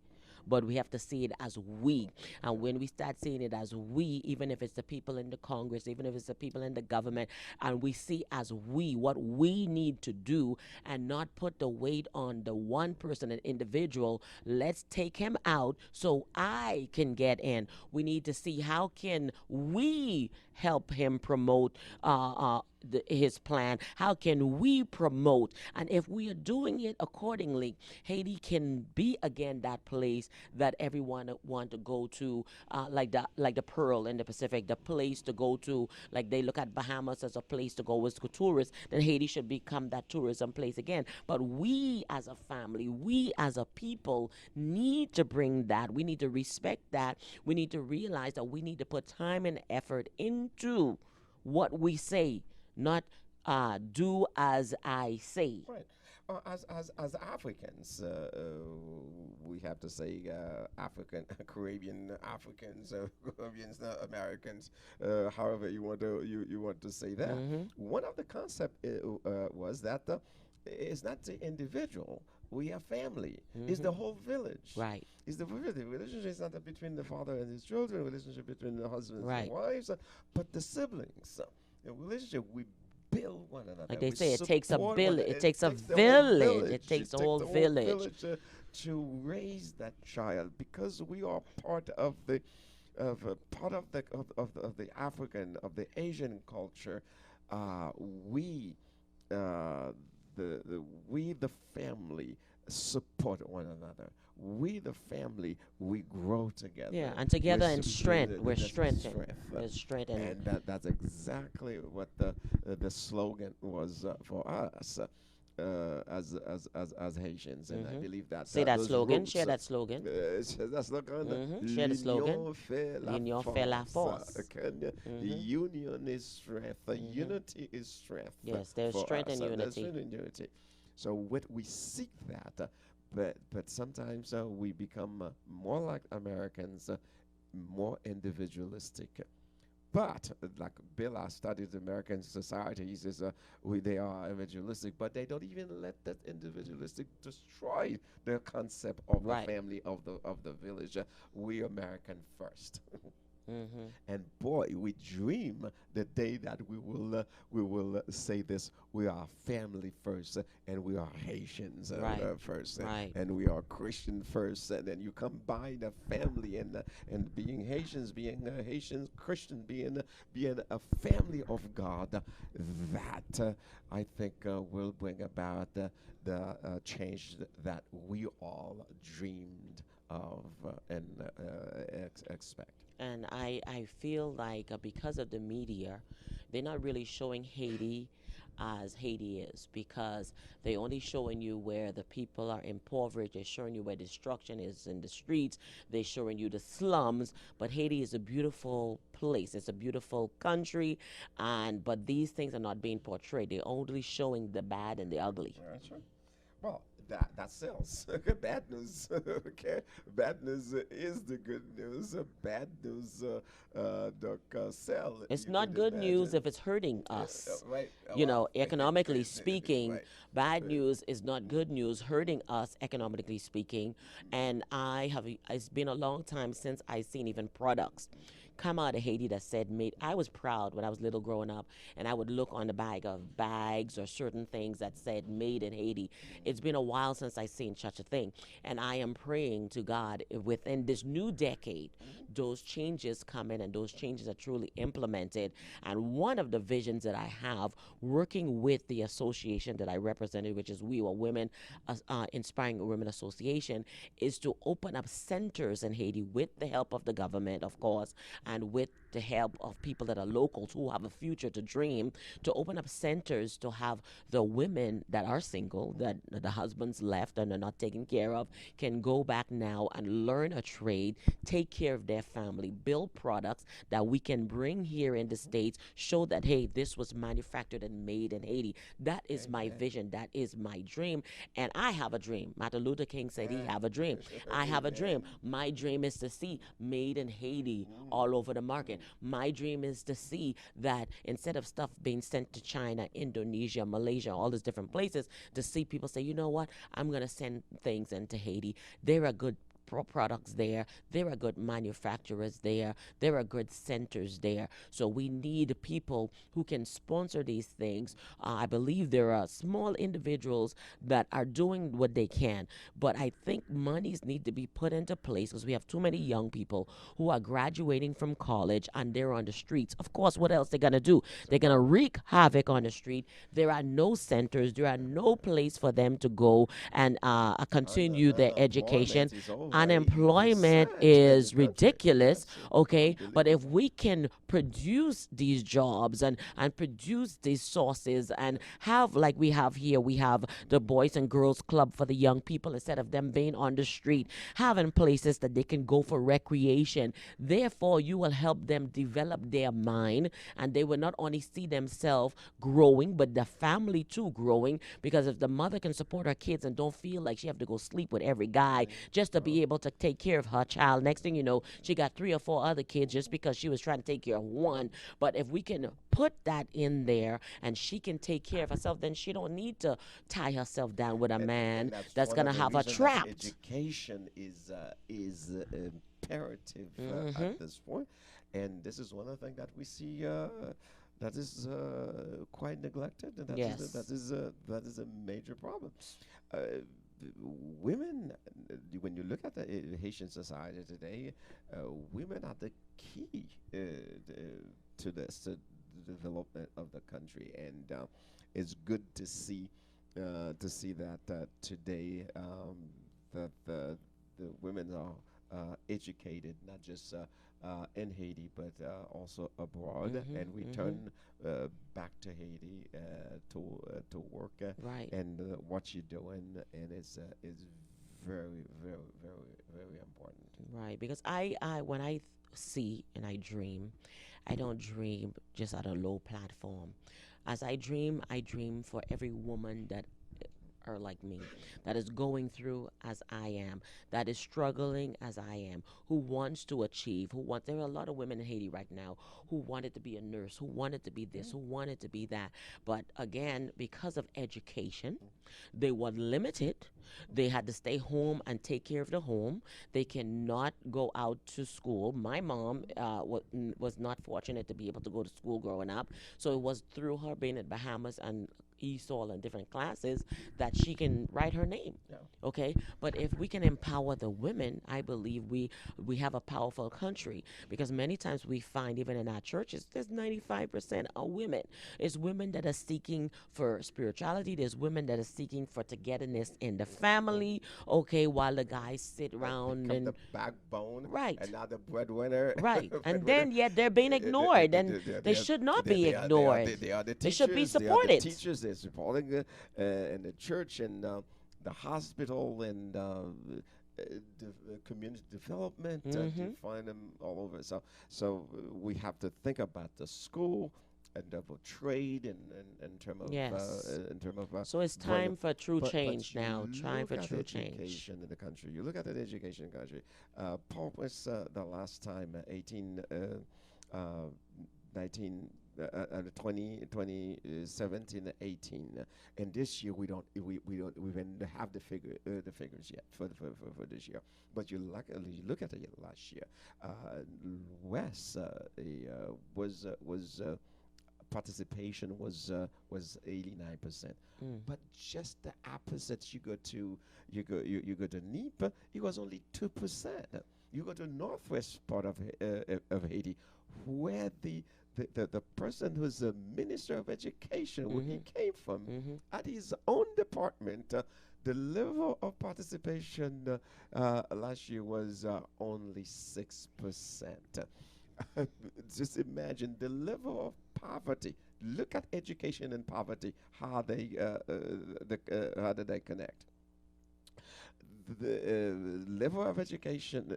but we have to see it as we. And when we start seeing it as we, even if it's the people in the Congress, even if it's the people in the government, and we see as we what we need to do and not put the weight on the one person, an individual, let's take him out so I can get in. We need to see how can we help him promote his plan. How can we promote? And if we are doing it accordingly, Haiti can be again that place that everyone want to go to, like the Pearl in the Pacific, the place to go to. Like they look at Bahamas as a place to go as tourists, then Haiti should become that tourism place again. But we as a family, we as a people need to bring that. We need to respect that. We need to realize that we need to put time and effort into what we say, not do as I say. Right. As Africans, we have to say African, Caribbean Africans, Caribbeans, Americans, however you want to say that. Hmm. One of the concept was that it's not the individual. We are family. It's the Hmm. whole village. Right, It's the village. The relationship is not between the father and his children. Relationship between the husbands and right. wives, but the siblings. The relationship we build one another. Like they We say, it takes a support one village. another. It It takes a takes the whole village. It village. takes a It whole takes the whole village. village to raise that child because we are part of the part of the African of the Asian culture. We we the family support one another. We the family we grow together. Yeah, and together in s- strength, we're that's strengthened. strength. We're strengthened. And that's exactly what the slogan was for us as Haitians, and I Hmm. believe that Say that those slogan. roots. Share that slogan. That slogan. Share the slogan. L'union fait la L'union fait la force. force. Hmm. Union is strength. Hmm. Unity is strength. Yes, there's For strength us. in There's unity. strength in unity. So what we seek that, but sometimes we become more like Americans, more individualistic. But like Bill, I studied American society. He says they are individualistic, but they don't even let that individualistic destroy the concept of a Right. family of the village. We American first. Hmm. And boy, we dream the day that we will say this: we are family first, and we are Haitians Right. first, Right. and we are Christian first. And then you combine the family and being Haitians, being Haitians Christian, being a family of God. That I think will bring about the change that we all dreamed of and expect. And I feel like because of the media, they're not really showing Haiti as Haiti is, because they only showing you where the people are impoverished. They're showing you where destruction is in the streets. They're showing you the slums. But Haiti is a beautiful place. It's a beautiful country, and but these things are not being portrayed. They're only showing the bad and the ugly. That's right. Well, that sells. Bad news. Okay, bad news is the good news. Bad news don't sell. It's You not could good news imagine. if it's hurting us. Right. You Well, know, economically crazy. speaking, Right. bad news is not good news, hurting us economically speaking. And it's been a long time since I seen even products come out of Haiti that said made. I was proud when I was little growing up, and I would look on the bag of bags or certain things that said made in Haiti. It's been a while since I seen such a thing, and I am praying to God within this new decade, those changes come in and those changes are truly implemented. And one of the visions that I have, working with the association that I represented, which is We Were Women, Inspiring Women Association, is to open up centers in Haiti with the help of the government, of course, and with the help of people that are locals who have a future to dream, to open up centers to have the women that are single, that the husbands left and are not taken care of, can go back now and learn a trade, take care of their family, build products that we can bring here in the States, show that, hey, this was manufactured and made in Haiti. That is my Amen. vision. That is my dream. And I have a dream. Martin Luther King said he Yeah. have a dream. I have a Amen. dream. My dream is to see made in Haiti all over the market. My dream is to see that instead of stuff being sent to China, Indonesia, Malaysia, all these different places, to see people say, you know what, I'm going to send things into Haiti. They're a good products there. There are good manufacturers there. There are good centers there. So we need people who can sponsor these things. I believe there are small individuals that are doing what they can, but I think monies need to be put into place because we have too many young people who are graduating from college and they're on the streets. Of course, what else they're gonna do? They're gonna wreak havoc on the street. There are no centers. There are no place for them to go and continue their education. Unemployment is over Unemployment 80% in the is country. ridiculous, That's okay? But if unbelievable. we can produce these jobs and produce these sources and have, like we have here, we have the Boys and Girls Club for the young people instead of them being on the street, having places that they can go for recreation. Therefore, you will help them develop their mind and they will not only see themselves growing, but the family too growing. Because if the mother can support her kids and don't feel like she have to go sleep with every guy just to be able to take care of her child, next thing you know, she got 3 or 4 other kids just because she was trying to take care of one. But if we can put that in there and she can take care of herself, then she don't need to tie herself down with a man And that's that's one gonna of the have her reasons that trapped. education is imperative Hmm. at this point. And this is one of the things that we see that is quite neglected, and Yes. that is a major problem. Uh, Women, when you look at the Haitian society today, women are the key to this, to the development of the country, and it's good to see that today that the women are educated, not just in Haiti, but also abroad, Hmm. and Hmm. return back to Haiti to work Right. and what you're doing, and it's very, very, very, very important. Right. Because I when I see and I dream, I don't dream just at a low platform. As I dream for every woman that are like me, that is going through as I am, that is struggling as I am, who wants to achieve, who wants. There are a lot of women in Haiti right now who wanted to be a nurse, who wanted to be this, Yeah. who wanted to be that. But again, because of education, they were limited. They had to stay home and take care of the home. They cannot go out to school. My mom was not fortunate to be able to go to school growing up. So it was through her being at Bahamas and ESOL and different classes that she can write her name. Yeah. Okay, but if we can empower the women, I believe we have a powerful country. Because many times we find even in our churches, there's 95% are women. It's women that are seeking for spirituality. There's women that are seeking for togetherness in the family. Okay, while the guys sit around Become the and backbone right. and now the breadwinner. Right. And Breadwinner. then yet they're being ignored and they should not be ignored. They are the They should be teachers. They are the supported. teachers. They're supporting in the church and the hospital and community development. You Mhm. find them all over. So we have to think about the school and of trade and Yes. in term of So it's bringing. time for true change But you now. Time look for at true change. education in the country. You look at the education in the country. Paul was the last time uh, 19. 2017 18 and this year we don't even have the figures yet for this year, but you look at it last year. West was participation was 89%, Mm. but just the opposite. You go to NEPA, it was only 2%. You go to northwest part of Haiti, where the person who's the minister of education, where he Mhm. came from, Mhm. at his own department, the level of participation last year was only 6%. Just imagine the level of poverty. Look at education and poverty. How do they connect? The level of education,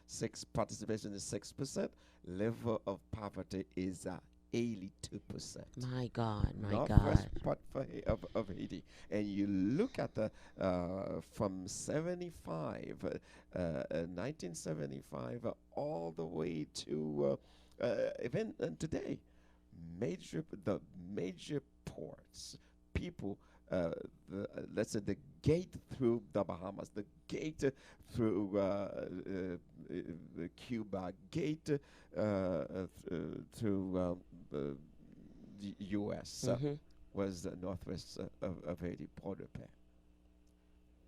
six participation is 6%. Level of poverty is 82%. My God, my Northwest God. part of Haiti, and you look at the from 1975, all the way to even today, the major ports, people uh, let's say the gate through the Bahamas, the gate through Cuba, gate through the U.S. Mm-hmm. Was the northwest of Haiti, Port-au-Paix.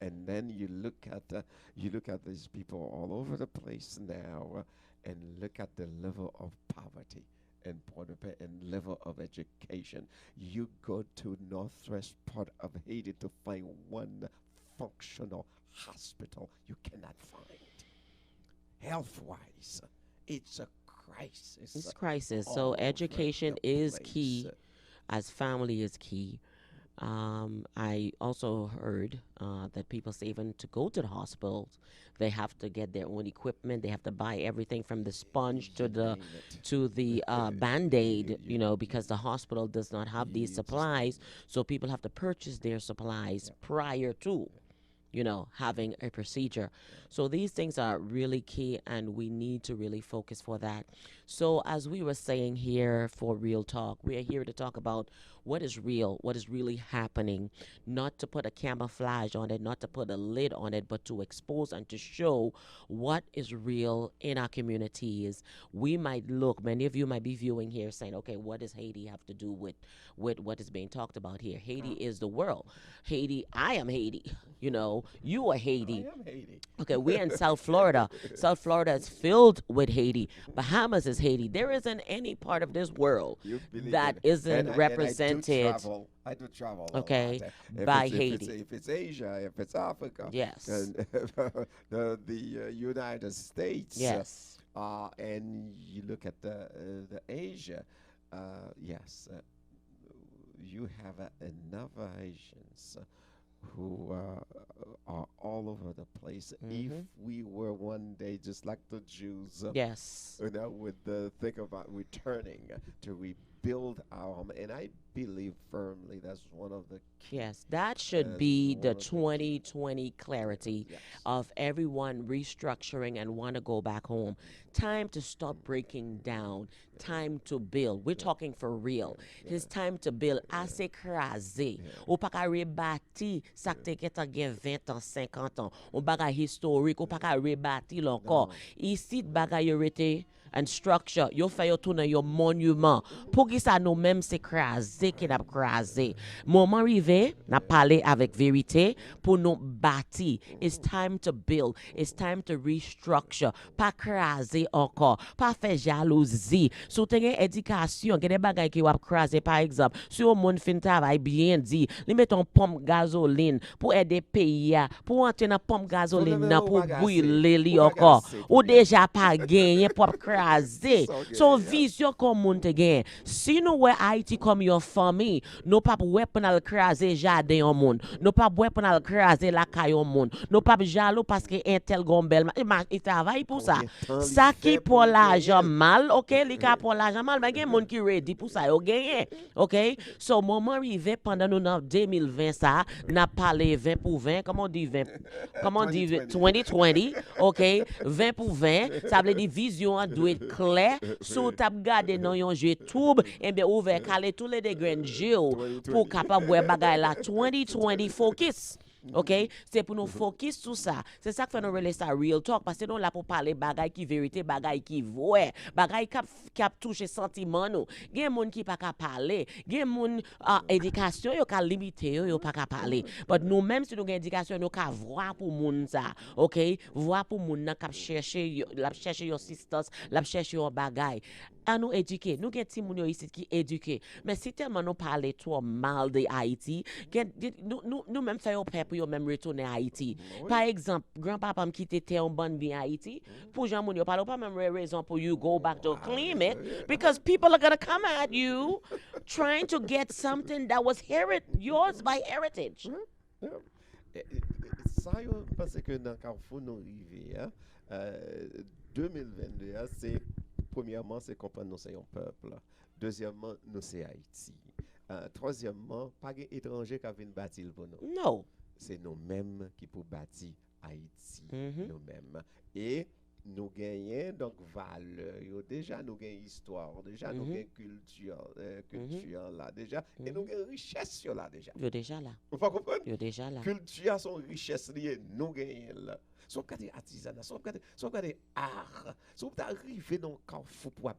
And then you look at these people all over the place now, and look at the level of poverty in Port-au-Paix and level of education. You go to northwest part of Haiti to find one functional hospital. You cannot find. Health-wise, it's a crisis It's crisis. all So over education the is place. key, as family is key. I also heard that people say even to go to the hospitals, they have to get their own equipment. They have to buy everything from the sponge You name it. to the You, band-aid, you, because the hospital does not have these you just name supplies. So people have to purchase their supplies it. prior to having a procedure. So these things are really key, and we need to really focus for that. So, as we were saying here for Real Talk, we are here to talk about what is real, what is really happening, not to put a camouflage on it, not to put a lid on it, but to expose and to show what is real in our communities. We might look, many of you might be viewing here saying, okay, what does Haiti have to do with what is being talked about here? Haiti is the world. Haiti, I am Haiti. You are I Haiti. am Haiti. Okay, we're in South Florida. South Florida is filled with Haiti. Bahamas is Haiti. There isn't any part of this world You believe that it. isn't And represented, I do travel a lot. okay, If by it's, Haiti. if it's Asia, if it's Africa, Yes. and the United States, Yes. and you look at the Asia, yes, you have enough Asians who are all over the place. If Mhm. we were one day just like the Jews, Yes. would think about returning to rebuild our home, and I believe firmly that's one of the key. Yes, that should That's be one the of the key. 2020 clarity Yes. of everyone restructuring and want to go back home. Time to stop breaking down. Time to build. We're talking for real. It's time to build. Assez crasé. Ou pa ka rebati sak te ket an gen 20 ans, 50 ans. Ou bagay historique, ou pa ka rebati lankor. Non. Ici bagay yo rete and structure, yo fè yo tourne yo monument. Pou ki sa nou menm se krasé ki nap krasé. Moment rive, na pale avec vérité pour nou bâti. It's time to build. It's time to restructure. Pa krasé encore. Pa fè jalousie. Sou te gen éducation, gen de bagay ki wap krasé, par exemple, si yo moun fin travay bien di, li meton pompe gazoline pour aider pays ya, pour entrer dans pompe gazoline level nan ou pour bagay brûler li ou bagay encore. assez Ou pour déjà pas gagné pour krasé. So gagné, vision comme moun te gen. Si nou we Haiti comme your famille, nou pa wè pou nan krasé jardin yon moun. Nou pa wè pou nan krasé la kay yon moun. Nou pa jaloux parce que un tel gombel, il travaille pour ça. Combien de temps li Ça qui fait pour pour le l'argent gagner? mal, OK, li ka pour l'argent mal, mais gen moun qui ready pour ça, yo gagné. OK? So moment rive pendant nous dans 2020 ça, n'a parlé 20 pour 20, comment on dit 20? Comment on dit 2020, OK? 20 pour 20, ça veut dire vision doit être claire. Sou tap gade dans yon YouTube, et bien ouvert calé tous les degrés de jeu pour capable voir bagay la 2020 focus. OK? C'est pour nous focus sur ça. C'est ça que fait nous relayer ça real talk parce que nous là pour parler bagay qui vérité, bagay qui vrai, bagay qui touche sentiment nous. Gen moun qui pas ka parler, gen moun éducation yo ka limité yo pas ka parler. But nous même si nous gen éducation nous ka voir pour moun ça. OK? Voir pour moun nan k'ap chercher la chercher yon assistance, la chercher yon bagay. À nous éduquer. Nous gen ti moun yo ici qui éduqué. Mais si tellement nous parler trop mal de Haïti, nous même fait peur pour yo même retourner à Haïti. Par exemple, grand-papa me quitte terre en bonne bien Haïti, pour Jean moun yo parle pas même raison pour you go back to claim it because people are going to come at you trying to get something that was yours by heritage. Yeah. Ça, yo pense que dans Carrefour nous arrivé, hein, 2022, hein, c'est premièrement, c'est comprendre nous c'est un peuple. Deuxièmement, nous c'est Haïti. Troisièmement, pas d'étranger qui viennent bâtir pour nous. No. C'est nous-mêmes qui pour bâtir Haïti Mhm. nous-mêmes. Et nous gagnons donc valeur, yo. Déjà nous gagnons histoire, déjà nous Mhm. gagnons culture, Mhm. culture là déjà, et nous Mhm. gagnons richesse sur là déjà. Yo déjà là. Vous pas comprendre? Yo déjà là. Culture son richesse liée, nous gagnons là. Si vous regardez artisanat, si vous regardez art, si vous arrivez dans le carrefour pour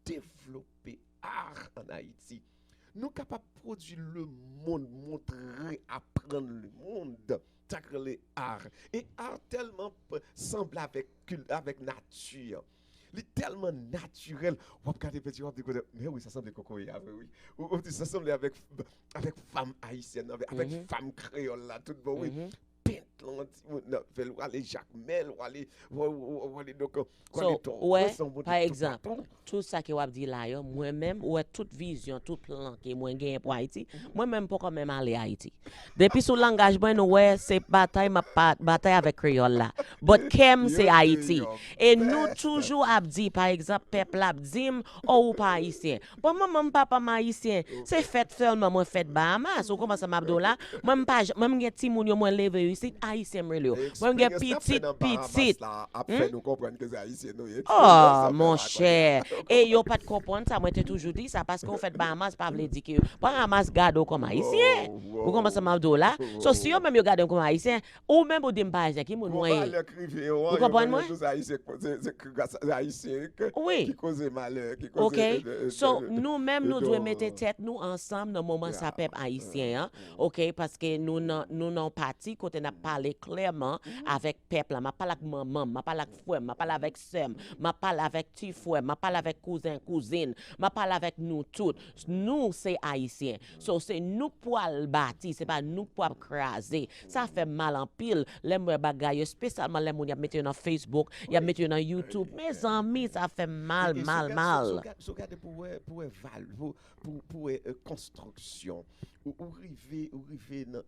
développer art en Haïti, nous sommes capables de produire le monde, montrer, apprendre le monde, sacrer art. Et art tellement semble avec nature. Il est tellement naturel. On regarde les petits, on dit, mais oui, ça semble cocoya, oui. Ça semble avec femmes haïtiennes, avec Mhm. femmes créoles là, tout bon, oui. Mhm. Peint, ou aller Jacques Mel, ou aller donc, ou aller So, ton, ouais, son monde par tout exemple, partout. tout ça que vous dit là, yo, moi-même, ouais, toute vision, tout plan que moi gagne pour Haïti, moi-même, pas quand même aller à Haïti. Depuis sous l'engagement, nous, ouais, c'est bataille, bataille avec Créole là. But Kem, c'est You do Haïti. your Et nous, best. toujours, dit, par exemple, peuple a dit, oh, ou pas haïtien. Bon, moi, mon papa, haïtien, c'est fait seulement, moi, fait Bahamas, ou comment ça m'a là. Moi, moi, m'gen ti moun yo, moi, levé ici, haïtien, moi, yo. Moi, m'gen Experience n'a fait petit, dans petit. Bahamas là, a fait nous comprendre que c'est haïtien, nous. Experience Oh, a fait mon là, connaît. cher. Et yo pas de comprendre ça, moi t'ai toujours dit ça parce qu'on fait Bahamas, pas veut dire que Bahamas garde comme haïtien. Wow, Vous commencez à wow, m'abdo là. So si yo wow. même yo garde comme haïtien, ou même ou dem pas haïtien qui moun Pour mal noyé. écrivain, Vous yo comprenez moi? connaît tous haïtiens, c'est haïtien qui Oui. cause malheur, qui cause OK. So, nous-mêmes, nous devons mettre de, tête nous ensemble dans le moment ça yeah, peuple haïtien. Hein? OK. Parce que nous n'avons parti côté n'a parlé clairement avec peuple. Je parle avec maman, je parle avec frère, je parle avec sœur, je parle avec petit frère, je parle avec cousin, cousine, je parle avec nous tous. Nous, c'est haïtien. So, c'est nous pour le bâtir, c'est pas nous pour craser. Ça fait mal en pile. Les bagaille, spécialement les gens qui mettent dans Facebook, qui oui. mettent dans YouTube. Mes amis, ça fait mal, Et mal, mal. so gade pour val, pour construction, ou rive dans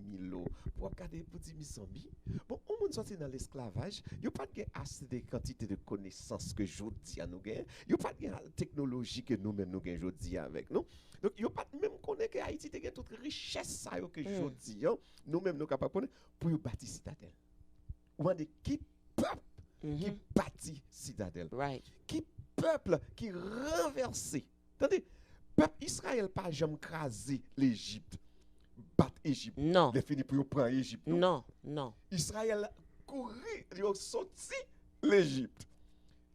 Milo, pour regarder pour dire mes amis, bon, on monde sorti dans l'esclavage, il pas de assez de quantité de connaissances que jodi à nous gain, il pas de technologie que nous-mêmes nous gain jodi avec nous. Donc, il pas même connaître que Haïti te gain toute richesse ça yo que jodi, nous-mêmes nous capable connaître pour yo bâtir citadelle. Ou de qui peuple qui Mhm. bâtit citadelle. Right. Qui peuple qui renversé. Attendez, peuple Israël pas jamais crasé l'Égypte, battre Égypte. Non, Les fini pour prendre Égypte. Non. non, non. Israël couru, ils ont sorti l'Égypte.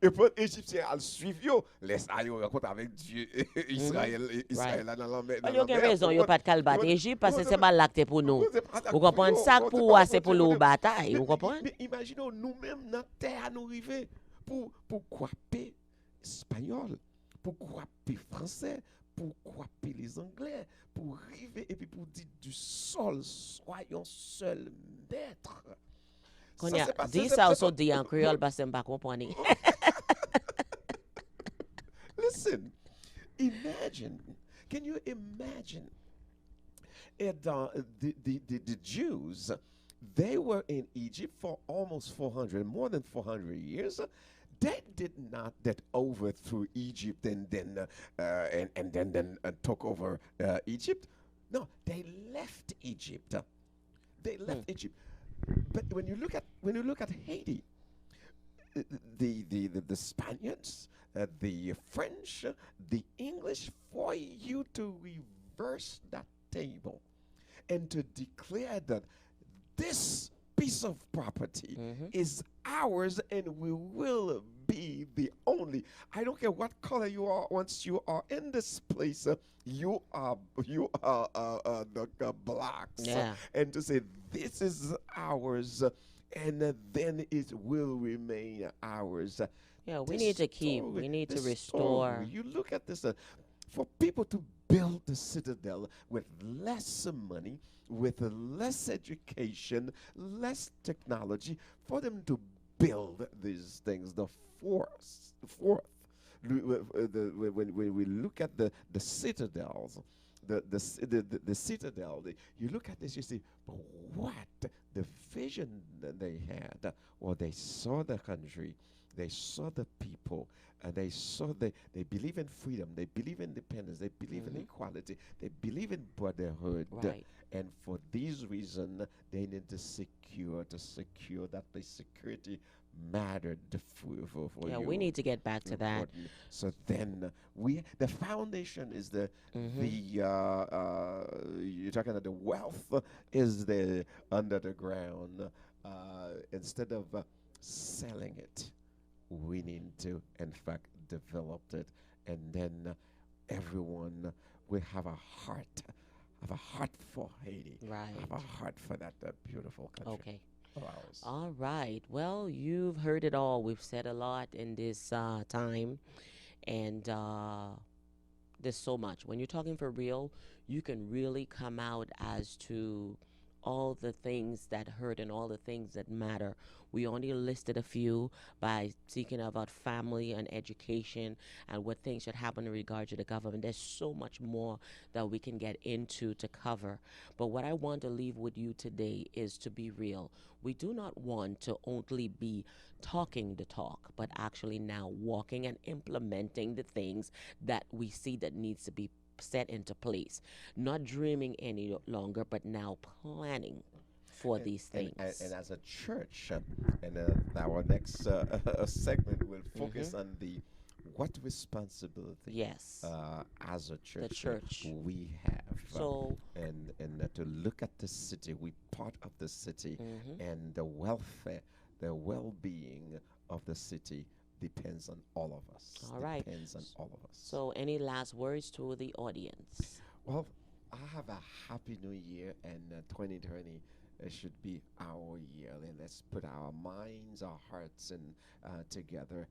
Et pour les Égyptiens à suivre, laisse aller rencontre avec Dieu, Israël, Israël là dans la mer. Il y a raison, il n'y a pas de calbat Égypte parce que c'est pas l'acte pour nous. Vous comprenez? Ça Ça pour vous, c'est pour le bataille. Vous comprenez? Mais imaginons nous-mêmes dans la terre à nous arriver pour croiser espagnol, pour croiser français, pour croiser les anglais, pour arriver et puis pour dire du sol, soyons seuls maîtres. Quand Ça, il y a c'est pas- dit c'est ça pas- aussi dit en créole parce que je ne comprends pas. Listen, imagine, can you imagine the Jews, they were in Egypt for almost 400, more than 400 years. They did not that overthrew Egypt and then took over Egypt. No, they left Egypt. They left Egypt. But when you look at Haiti, the Spaniards, the French, the English, for you to reverse that table and to declare that this piece of property is ours and we will be the only. I don't care what color you are. Once you are in this place, you are the blacks, Yeah. and to say this is ours, and then it will remain ours. Yeah, we This need to keep, story- we need to this restore. story, you look at this, for people to build the citadel with less money, with less education, less technology, for them to build these things. Fourth, when we look at the citadels, the citadel, you look at this, you see, but what the vision that they had, or they saw the country, They saw the people, and they saw they believe in freedom, they believe in independence, they believe in Mm-hmm. equality, they believe in brotherhood, Right. and for these reasons, they need to secure that the security mattered for Yeah, we you need to get back to that. important. So then the foundation is Mm-hmm. you're talking about the wealth is the under the ground. Instead of selling it, we need to in fact develop it, and then everyone will have a heart for Haiti, Right. have a heart for that beautiful country Okay. of ours. All right. Well, you've heard it all. We've said a lot in this time, and there's so much. When you're talking for real, you can really come out as to all the things that hurt and all the things that matter. We only listed a few by speaking about family and education and what things should happen in regard to the government. There's so much more that we can get into to cover. But what I want to leave with you today is to be real. We do not want to only be talking the talk, but actually now walking and implementing the things that we see that needs to be set into place. Not dreaming any longer, but now planning for and these and things. as a church, and our next segment will Mm-hmm. focus on the what responsibility Yes, as a the church church. we have, So, and to look at the city. We part of the city, mm-hmm. and the welfare, the well-being of the city depends on all of us. All right. Depends on all of us. So, any last words to the audience? Well, I have a happy new year, and 2020 should be our year. And let's put our minds, our hearts, and together,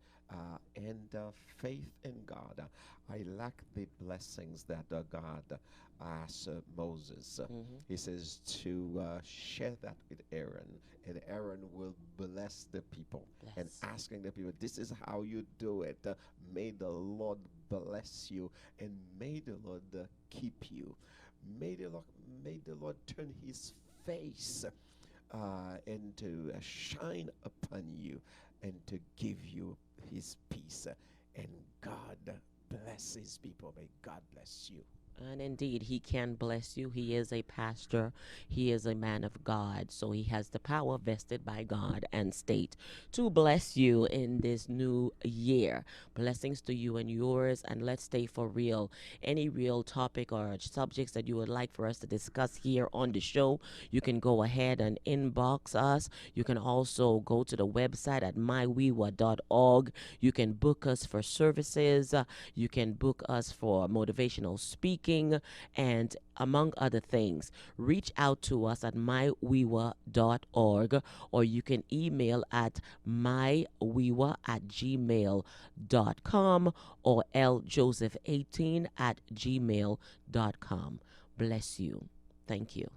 and faith in God. I like the blessings that God asked Moses. Mm-hmm. He says to share that with Aaron, and Aaron will bless the people. And Bless. asking the people, this is how you do it. May the Lord bless you, and may the Lord keep you. May the Lord, may the Lord turn His face and to shine upon you, and to give you His peace. And God bless His people. May God bless you. And indeed, he can bless you. He is a pastor. He is a man of God. So he has the power vested by God and state to bless you in this new year. Blessings to you and yours. And let's stay for real. Any real topic or subjects that you would like for us to discuss here on the show, you can go ahead and inbox us. You can also go to the website at mywewa.org. You can book us for services. You can book us for motivational speaking and among other things. Reach out to us at mywewa.org, or you can email at mywewa@gmail.com or ljoseph18 at gmail.com. Bless you. Thank you.